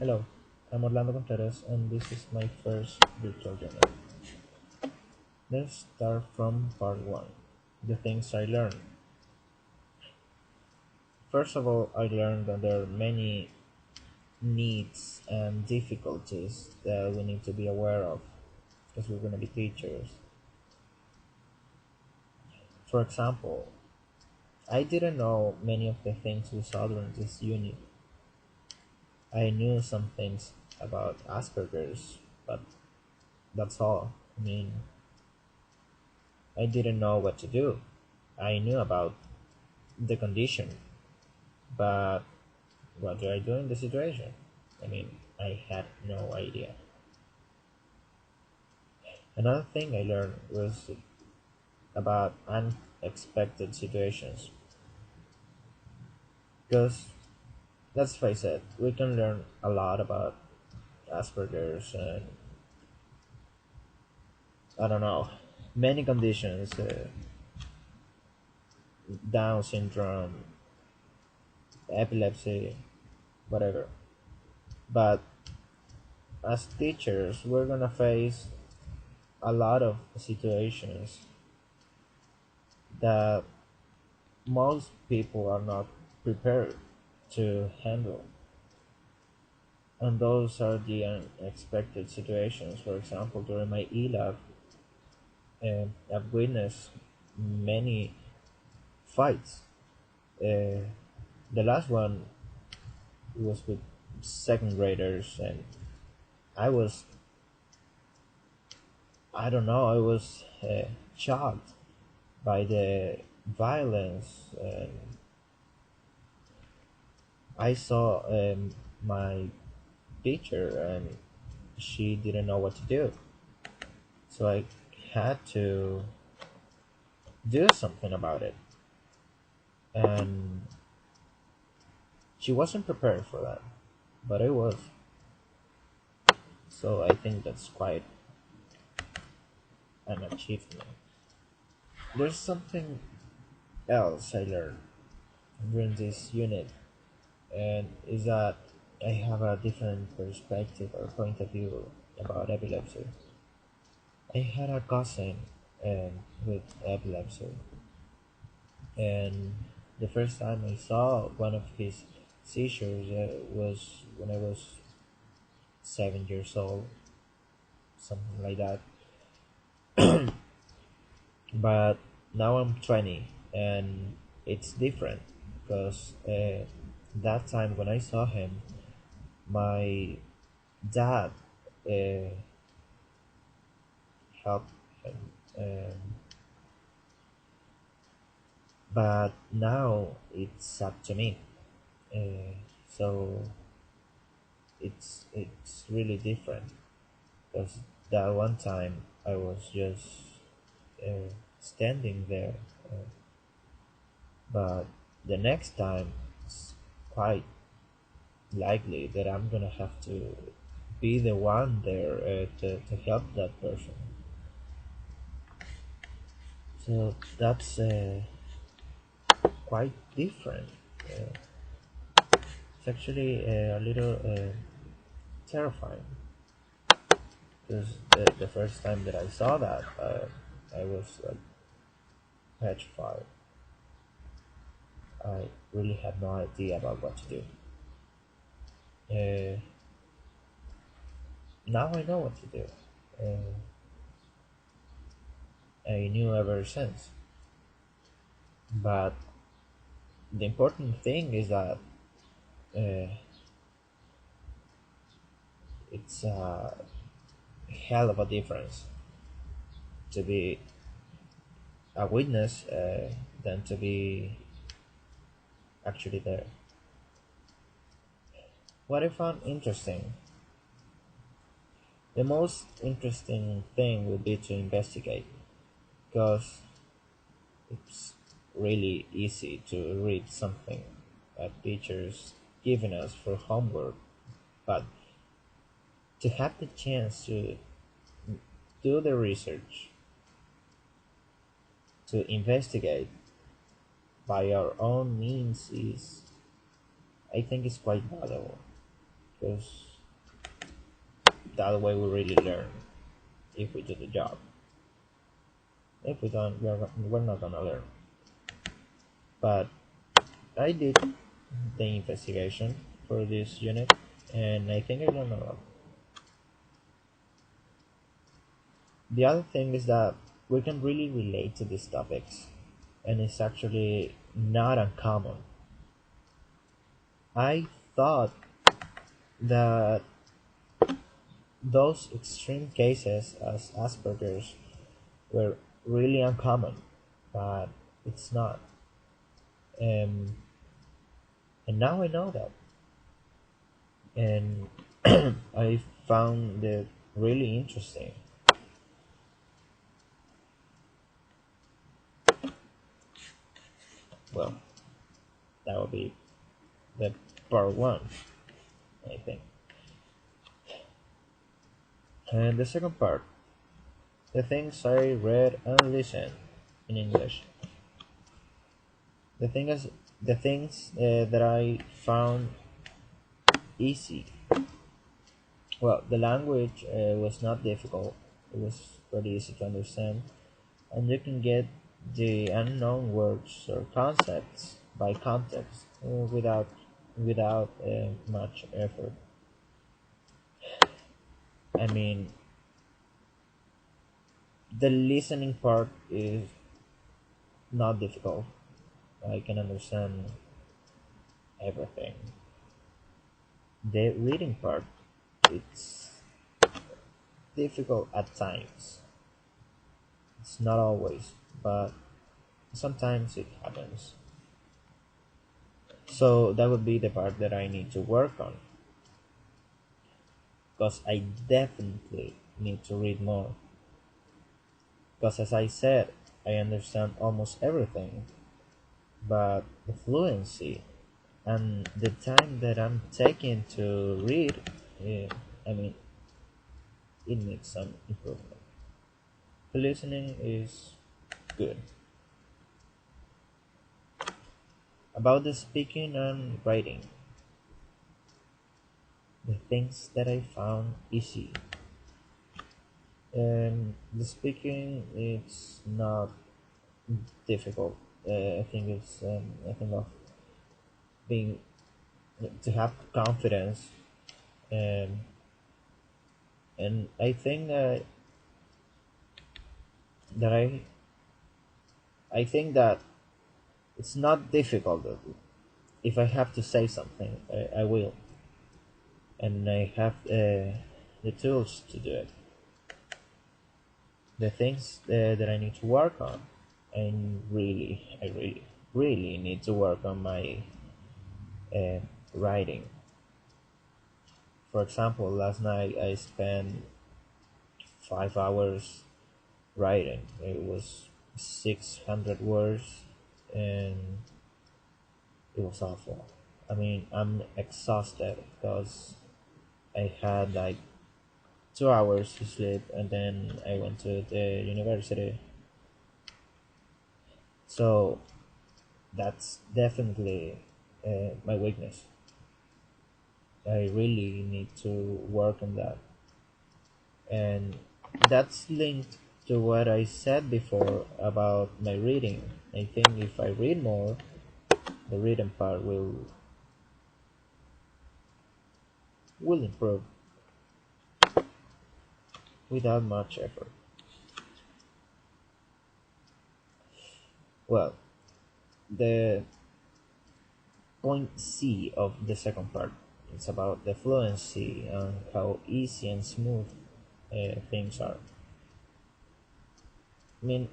Hello, I'm Orlando Contreras, and this is my first virtual journal. Let's start from part 1, the things I learned. First of all, I learned that there are many needs and difficulties that we need to be aware of because we're going to be teachers. For example, I didn't know many of the things we saw during this unit. I knew some things about Asperger's, but that's all. I didn't know what to do. I knew about the condition, but what do I do in the situation? I had no idea. Another thing I learned was about unexpected situations. Because, let's face it, we can learn a lot about Asperger's and, I don't know, many conditions, Down syndrome, epilepsy, whatever. But as teachers, we're gonna face a lot of situations that most people are not prepared to handle. And those are the unexpected situations. For example, during my ELAB, I've witnessed many fights. Uh, the last one was with second graders, and I was, I don't know, I was shocked by the violence. I saw my teacher, and she didn't know what to do. So I had to do something about it. And she wasn't prepared for that, but I was. So I think that's quite an achievement. There's something else I learned during this unit, and is that I have a different perspective or point of view about epilepsy. I had a cousin with epilepsy, and the first time I saw one of his seizures was when I was 7 years old, something like that. But now I'm 20, and it's different because that time when I saw him, my dad uh, helped him. But now it's up to me. So it's really different because that one time I was just standing there, uh, but the next time it's quite likely that I'm gonna have to be the one there to help that person. So that's quite different. It's actually a little terrifying because the first time that I saw that, I was like petrified. I really had no idea about what to do. Uh, Now I know what to do. Uh, I knew ever since. But the important thing is that uh, it's a hell of a difference to be a witness than to be actually there. What I found interesting, the most interesting thing would be to investigate because it's really easy to read something that teachers given us for homework, but to have the chance to do the research, to investigate by our own means is, I think, is quite valuable because that way we really learn if we do the job. If we don't, we're not gonna learn. But I did the investigation for this unit, and I think I learned a lot. The other thing is that we can really relate to these topics, and it's actually not uncommon. I thought that those extreme cases as Asperger's were really uncommon, but it's not. Um, and now I know that, and I found it really interesting. Well, that would be the part one, I think. And the second part, the things I read and listened in English. The thing is, the things that I found easy. Well, the language was not difficult. It was pretty easy to understand, and you can get the unknown words or concepts by context without much effort. I mean, the listening part is not difficult. I can understand everything. The reading part, it's difficult at times. It's not always, but sometimes it happens. So that would be the part that I need to work on, because I definitely need to read more. Because as I said, I understand almost everything, but the fluency and the time that I'm taking to read, eh, I mean, it needs some improvement. The listening is good. About the speaking and writing, the things that I found easy. And the speaking, it's not difficult. I think it's I think of being to have confidence, and I think that I think that it's not difficult. If I have to say something, I will, and I have the tools to do it. The things that I need to work on, and really need to work on my uh, writing. For example, last night I spent 5 hours writing. It was 600 words, and it was awful. I mean, I'm exhausted because I had like 2 hours to sleep, and then I went to the university. So that's definitely my weakness. I really need to work on that, and that's linked to what I said before about my reading. I think if I read more, the reading part will improve without much effort. Well, the point C of the second part is about the fluency and how easy and smooth things are. I mean,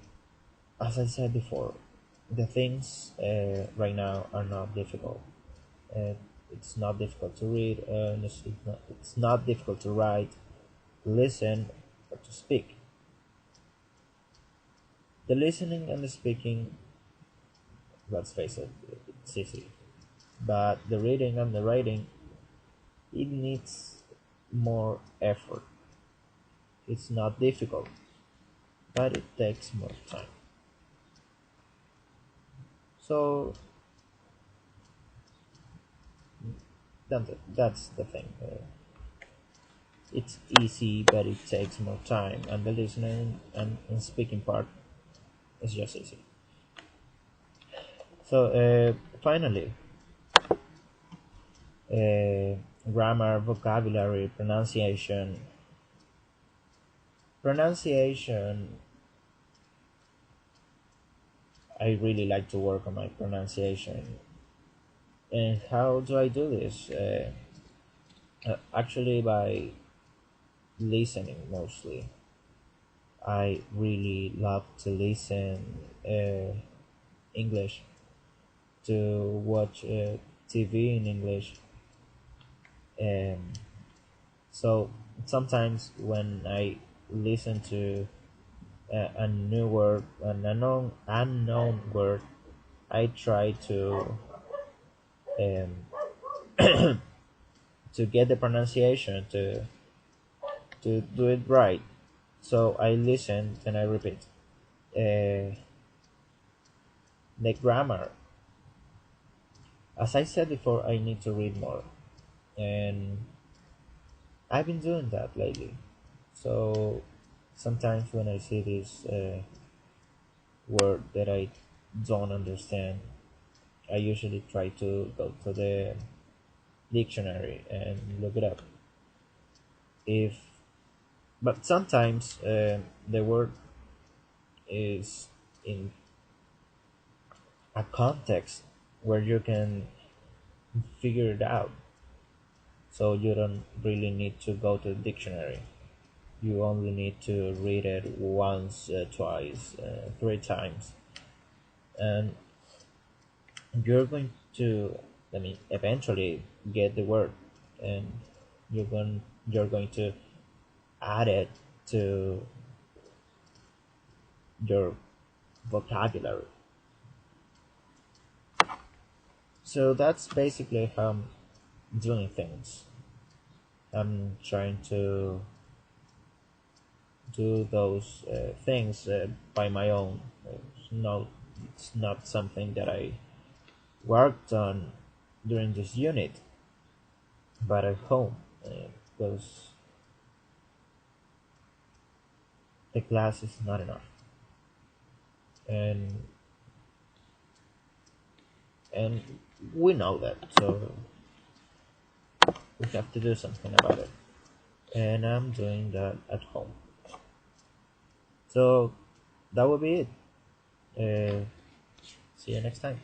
as I said before, the things right now are not difficult. Uh, it's not difficult to read, and it's not difficult to write, listen, or to speak. The listening and the speaking, let's face it, it's easy. But the reading and the writing, it needs more effort. It's not difficult, but it takes more time. So that's the thing. It's easy, but it takes more time, and the listening and speaking part is just easy. So finally, uh, grammar, vocabulary, pronunciation. Pronunciation, I really like to work on my pronunciation. And how do I do this? Actually, by listening mostly. I really love to listen English, to watch TV in English. Um, so sometimes when I listen to a new word, an unknown word, I try um, to get the pronunciation to do it right. So I listen and I repeat. Uh, the grammar, as I said before, I need to read more, and I've been doing that lately. So sometimes when I see this word that I don't understand, I usually try to go to the dictionary and look it up. If but sometimes the word is in a context where you can figure it out, so you don't really need to go to the dictionary. You only need to read it once, twice, 3 times, and you're going to, I mean, eventually get the word, and you're going to add it to your vocabulary. So that's basically how I'm doing things. I'm trying to do those things by my own. It's not something that I worked on during this unit, but at home, because the class is not enough, and and we know that, so we have to do something about it. And I'm doing that at home. So that will be it. See you next time.